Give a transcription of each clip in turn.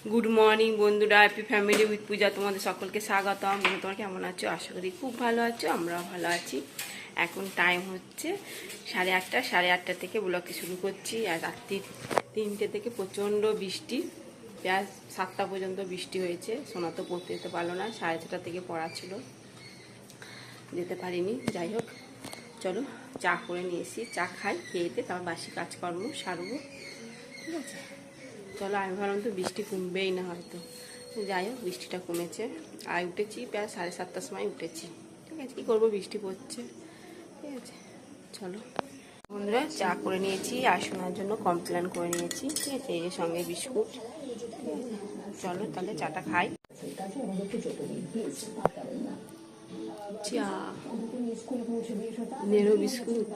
Good morning बंधुरा happy family with पूजा तुम्हारे सकलके स्वागतम। तुम्हारा केमन आछो? आशा करी खूब भालो आछो, आमराও ভালো আছি। এখন টাইম হচ্ছে 8:30। 8:30 থেকে ব্লগটি শুরু করছি। আর রাত্রি 3টে থেকে প্রচণ্ড বৃষ্টি, প্রায় 7টা পর্যন্ত বৃষ্টি হয়েছে। সোনা তো পড়তে যেতে পারলো না, 6:30 থেকে পড়া ছিল, যেতে পারিনি। যাই হোক, চলো চা করে নিয়ে এসি, চা খাই, খেয়েতে তারপর বাসি কাজকর্ম সারবো, ঠিক আছে? চলো, আমি ভাবলাম তো বৃষ্টি কমবেই না হয়তো, যাই হোক বৃষ্টিটা কমেছে। আর উঠেছি প্রায় 7:30টার সময় উঠেছি, ঠিক আছে? কী করবো, বৃষ্টি পড়ছে, ঠিক আছে? চলো বন্ধুরা, চা করে নিয়েছি আর শোনার জন্য কমপ্লেন করে নিয়েছি, ঠিক আছে? এর সঙ্গে বিস্কুট, ঠিক আছে? চলো তাহলে চাটা খাই। চা নেড়ো বিস্কুট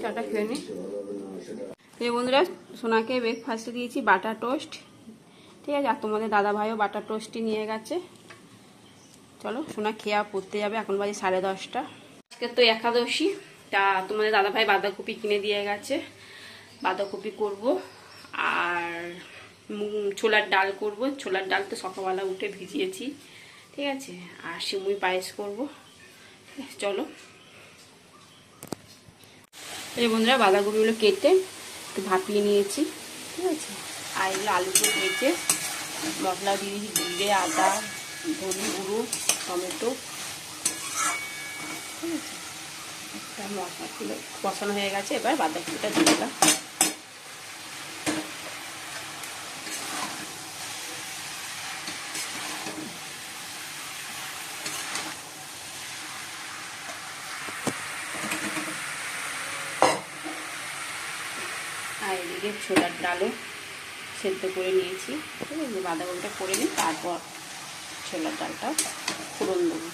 চাটা খেয়ে নি। এই বন্ধুরা, সোনাকে ব্রেকফাস্টে দিয়েছি বাটার টোস্ট, ঠিক আছে? আর তোমাদের দাদা ভাইও বাটার টোস্টই নিয়ে গেছে। চলো, সোনা খেয়া পড়তে যাবে, এখন বাজে 10:30। আজকে তো একাদশী, তা তোমাদের দাদা ভাই বাঁধাকপি কিনে দিয়ে গেছে, বাঁধাকপি করব। আর ছোলার ডাল করব। ছোলার ডাল তো সকালবেলা উঠে ভিজিয়েছি, ঠিক আছে? আর সিমুই পায়েস করব। চলো, এই বন্ধুরা বাঁধাকপিগুলো কেটে একটু ভাপিয়ে নিয়েছি, ঠিক আছে? আর এগুলো আলুগুলো ভেজে মশলা দিয়ে দিয়েছি, জিরে, আদা, ধনে গুঁড়ো, টমেটো, ঠিক আছে? একটা মশলাগুলো কষানো হয়ে গেছে, এবার বাঁধাকপিটা দিয়ে দিলাম। আর এদিকে ছোলার ডালও সেদ্ধ করে নিয়েছি, ঠিক আছে? বাঁধাকপিটা করে নিই, তারপর ছোলার ডালটা ফোড়ন দেবো।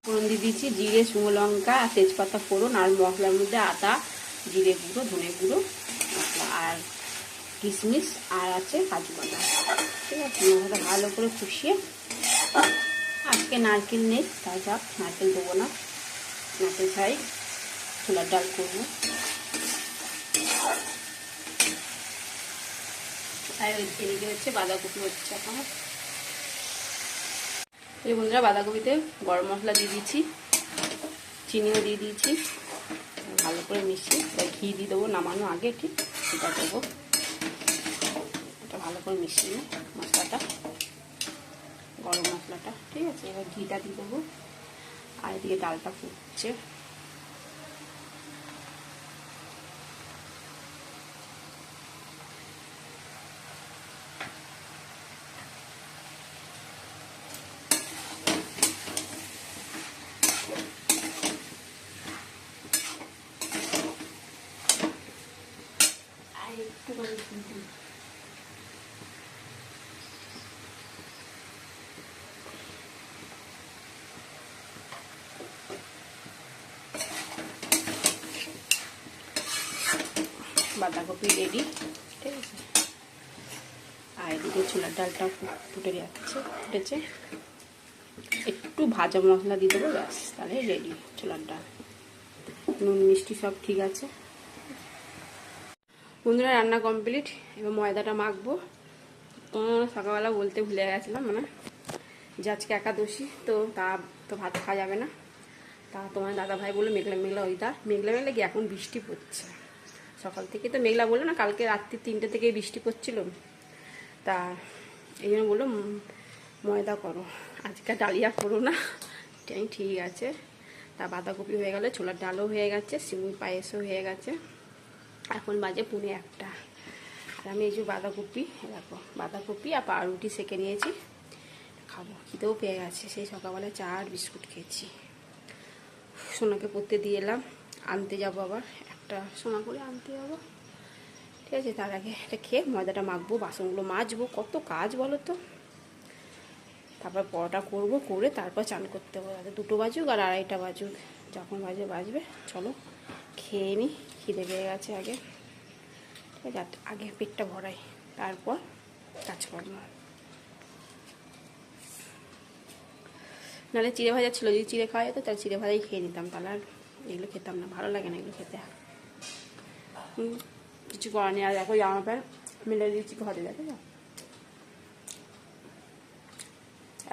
ফোড়ন দিয়ে দিয়েছি জিরে, শুকনো লঙ্কা আর তেজপাতা ফোড়ন, আর মশলার মধ্যে আদা, জিরে গুঁড়ো, ধনে গুঁড়ো, মশলা আর কিশমিশ, আর আছে কাজু বাদাম, ঠিক আছে? মশলাটা ভালো করে কষিয়ে, আজকে নারকেল নেই তাই যাক নারকেল দেবো না, নারকেল ছাই ছোলার ডাল করবো। আর এদিকে হচ্ছে বাঁধাকপি হচ্ছে এখন। এই বন্ধুরা, বাঁধাকপিতে গরম মশলা দিয়ে দিয়েছি, চিনিও দিয়ে দিয়েছি, ভালো করে মিশিয়ে ঘি দিয়ে দেবো নামানো আগে, ঠিক এটা দেবো। এটা ভালো করে মিশিয়ে মশলাটা, গরম মশলাটা, ঠিক আছে? এবার ঘিটা দিয়ে দেবো। আর এদিকে ডালটা ফুটছে। বাঁধাকপি রেডি, ঠিক আছে? আর এদিকে ছোলার ডালটা ফুটেছে, একটু ভাজা মশলা দিয়ে দেবো, ব্যাস তাহলে রেডি ছোলার ডাল। নুন মিষ্টি সব ঠিক আছে। বন্ধুরা, রান্না কমপ্লিট, এবার ময়দাটা মাখবো। তোমার সকালবেলা বলতে ভুলে গেছিলাম, মানে যে আজকে একাদশী, তো তা তো ভাত খাওয়া যাবে না। তা তোমার দাদা ভাই বললো মেঘলা মেঘলা ওয়েদার, মেঘলা মেঘলা কি এখন বৃষ্টি পড়ছে, সকাল থেকে তো মেঘলা বললো না, কালকে রাত্রি 3টে থেকে বৃষ্টি পড়ছিল। তা এই জন্য বললো ময়দা করো, আজকে ডালিয়া করো না। ঠিক আছে। তা বাঁধাকপি হয়ে গেলে, ছোলার ডালও হয়ে গেছে, সিমুই পায়েসও হয়ে গেছে। এখন বাজে 1:45। আর আমি এই যে বাঁধাকপি, দেখো বাঁধাকপি আর পাউরুটি সেঁকে নিয়েছি, খাবো। খিদেও পেয়ে গেছে, সেই সকালবেলায় চা আর বিস্কুট খেয়েছি। সোনাকে পড়তে দিয়ে এলাম, আনতে যাবো আবার, একটা সোনা করে আনতে যাবো, ঠিক আছে? তার আগে এটা খেয়ে ময়দাটা মাখবো, বাসনগুলো মাজবো, কত কাজ বলো তো। তারপর পরোটা করব, করে তারপর চান করতে হবে। তাতে 2টো বাজুক আর 2:30টা বাজুক, যখন বাজবে। চলো খেয়ে নিই, খিদে পেয়ে গেছে আগে। ঠিক আছে, আগে পেটটা ভরাই, তারপর কাজকর্ম। নাহলে চিড়ে ভাজা ছিল, যদি চিড়ে খাওয়া যেত তাহলে চিড়ে ভাজাই খেয়ে নিতাম, তাহলে আর এগুলো খেতাম না, ভালো লাগে না এগুলো খেতে। কিছু করার নেই। আর দেখো জামা প্যান্ট মেলে দিয়েছি ঘরে, দেখো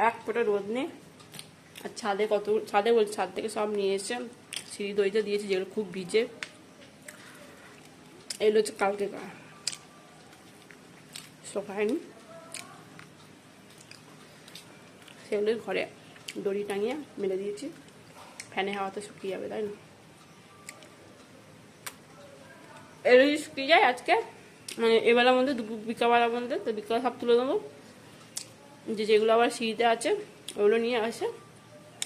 এক ফোঁটা রোদ নেই। আর ছাদে বলছি, ছাদ থেকে সব নিয়ে এসে সিঁড়ি দইতে দিয়েছি, যেগুলো খুব ভিজে। এগুলো হচ্ছে কালকে শোকায়নি, সেগুলো ঘরে দড়ি টাঙিয়ে মেলে দিয়েছি, ফ্যানে হাওয়াতে শুকিয়ে যাবে, তাই না? এর যদি শুকিয়ে যায় আজকে, মানে এবেলার মধ্যে, বিকালবেলার মধ্যে, তো বিকাল সব তুলে দেবো। যেগুলো আবার সিঁড়িতে আছে ওগুলো নিয়ে আসে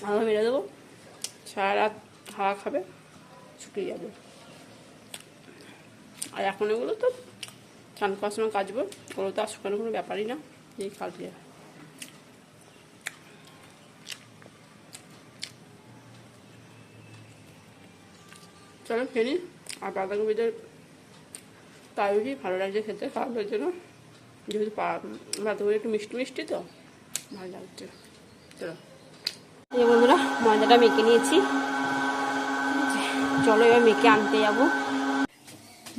হাওয়া মেরে দেবো, সারা রাত হাওয়া খাবে, শুকিয়ে যাবে। আর এখন এগুলো তো চান করার সময় কাচবো, ওগুলো তো আর শুকানোর কোনো ব্যাপারই না, এই কালকে। চলো খেয়ে নিই। আর বাঁধাকপিদের তাই ভালো লাগছে খেতে, খাওয়ার জন্য, যেহেতু বাঁধাকপি একটু মিষ্টি মিষ্টি তো ভালো লাগছে। চলো এই বন্ধুরা, ময়দাটা মেখে নিয়েছি, চলো এবার মেখে আনতে যাবো।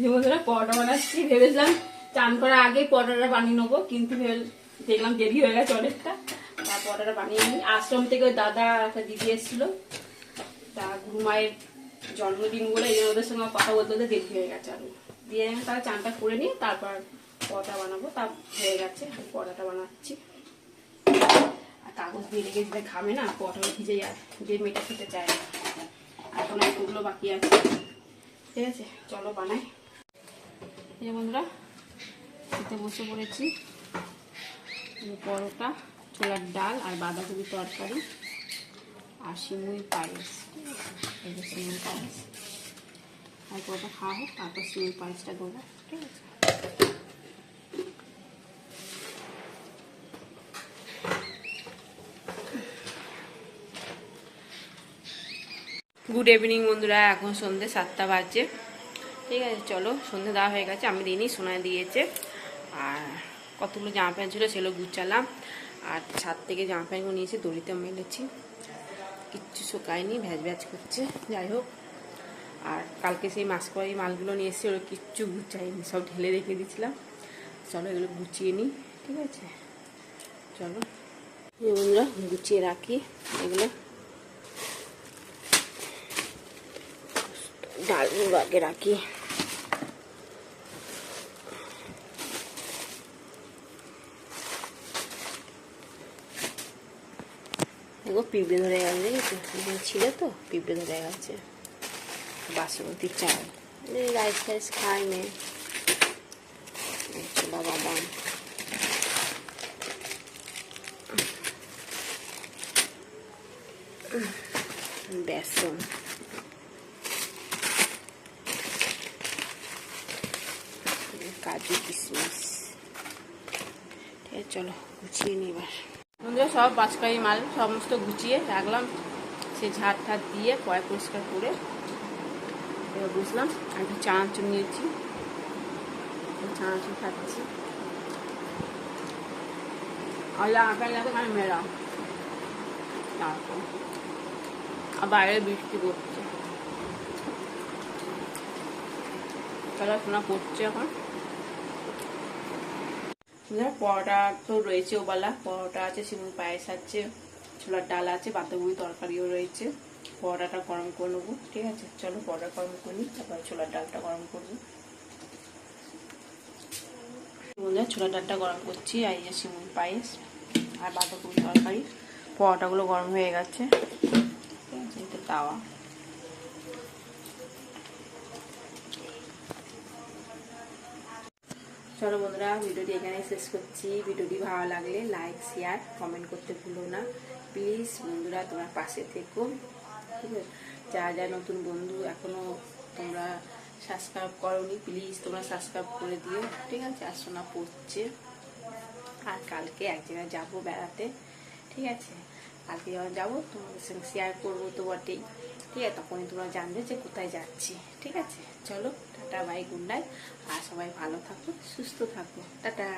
যে বন্ধুরা পরোটা বানাচ্ছি, ভেবেছিলাম চান করার আগেই পরোটাটা বানিয়ে নেবো, কিন্তু দেখলাম দেরি হয়ে গেছে অনেকটা, তার পরোটাটা বানিয়ে নিই। আশ্রম থেকে ওই দাদা একটা দিদি এসেছিলো, তা গুরুমায়ের জন্মদিন বলে ওদের সঙ্গে কথা বলতে বলতে দেরি হয়ে গেছে। আমি দিয়ে তারা চানটা করে নিয়ে তারপর পরোটা বানাবো, তা হয়ে গেছে, পরোটাটা বানাচ্ছি। আর কাগজ দিয়ে রেখে দিতে খাবে না, পরোটা ভিজে যায়, যে মেয়েটা খেতে চায় না। এখন একটুগুলো বাকি আছে, ঠিক আছে, চলো বানাই। এই বন্ধুরা খেতে বসে পড়েছি, পরোটা, ছোলার ডাল আর বাঁধাকপি তরকারি আর সিমুই পায়েস। এই যে সিমুই পায়েস, আর পরোটা খাওয়া হোক, তারপর সিমুই পায়েসটা দেবো, ঠিক আছে। গুড ইভিনিং বন্ধুরা, এখন সন্ধ্যে 7টা বাজে, ঠিক আছে। চলো সন্ধ্যে দেওয়া হয়ে গেছে, আমি দিইনি, সোনায় দিয়েছে। আর কতগুলো জামা প্যান্ট ছিল সেগুলো গুছালাম, আর ছাদ থেকে জামা প্যান্টগুলো নিয়েছি, দড়িতে মেলেছি, কিচ্ছু শুকায়নি, ভ্যাজ ভ্যাজ করছে। যাই হোক, আর কালকে সেই মাসকড়াই মালগুলো নিয়ে এসেছি, ওগুলো কিচ্ছু গুছাইনি, সব ঢেলে রেখে দিয়েছিলাম। চলো এগুলো গুছিয়ে নিই, ঠিক আছে। চলো এই বন্ধুরা গুছিয়ে রাখি এগুলো, ডালগুলো আগে রাখি। দেখো পিঁপড়ে ধরে গেছে, দেখেছো, ছিল তো পিঁপড়ে ধরে গেছে। বাসমতি চাল, রাইস ফাইস খাই নে, ছোলা বাদাম, বেসন, কাজু কিশমিশ, ঠিক আছে। চলো গুছিয়ে নিই এবার বন্ধুরা, সব বাঁচকাই মাল সমস্ত গুছিয়ে রাখলাম, সে ঝাড় ঠাড় দিয়ে পরে পরিষ্কার করে এবার বুঝলাম। আর একটু চানাচুর নিয়েছি, চানাচুর খাচ্ছি। মেলা আর বাইরে বৃষ্টি পড়ছে, পড়াশোনা করছে এখন। পরোটা তো রয়েছে, ওবেলা পরোটা আছে, সিমুই পায়েস আছে, ছোলার ডাল আছে, বাঁধাকপি তরকারিও রয়েছে। পরোটাটা গরম করে নেবো, ঠিক আছে। চলো পরোটা গরম করে নিই, তারপরে ছোলার ডালটা গরম করবো। ছোলার ডালটা গরম করছি, আর এই যে সিমুই পায়েস আর বাঁধাকপি তরকারি। পরোটাগুলো গরম হয়ে গেছে, ঠিক আছে, এটা তাওয়া। চলো বন্ধুরা, ভিডিওটি এখানে শেষ করছি। ভিডিওটি ভালো লাগলে লাইক শেয়ার কমেন্ট করতে ভুলো না প্লিজ বন্ধুরা, তোমার পাশে থেকো, ঠিক আছে। যা নতুন বন্ধু এখনো তোমরা সাবস্ক্রাইব করোনি, প্লিজ তোমরা সাবস্ক্রাইব করে দিও, ঠিক আছে। আর শোনা পড়ছে, আর কালকে এক জায়গায় যাবো বেড়াতে, ঠিক আছে? কালকে যখন যাবো তোমাদের সঙ্গে শেয়ার করবো তো বটেই, ঠিক আছে? তখনই তোমরা জানবে যে কোথায় যাচ্ছি, ঠিক আছে? চলো টাটা, বাই, গুড নাইট, আর সবাই ভালো থাকো, সুস্থ থাকো, টাটা।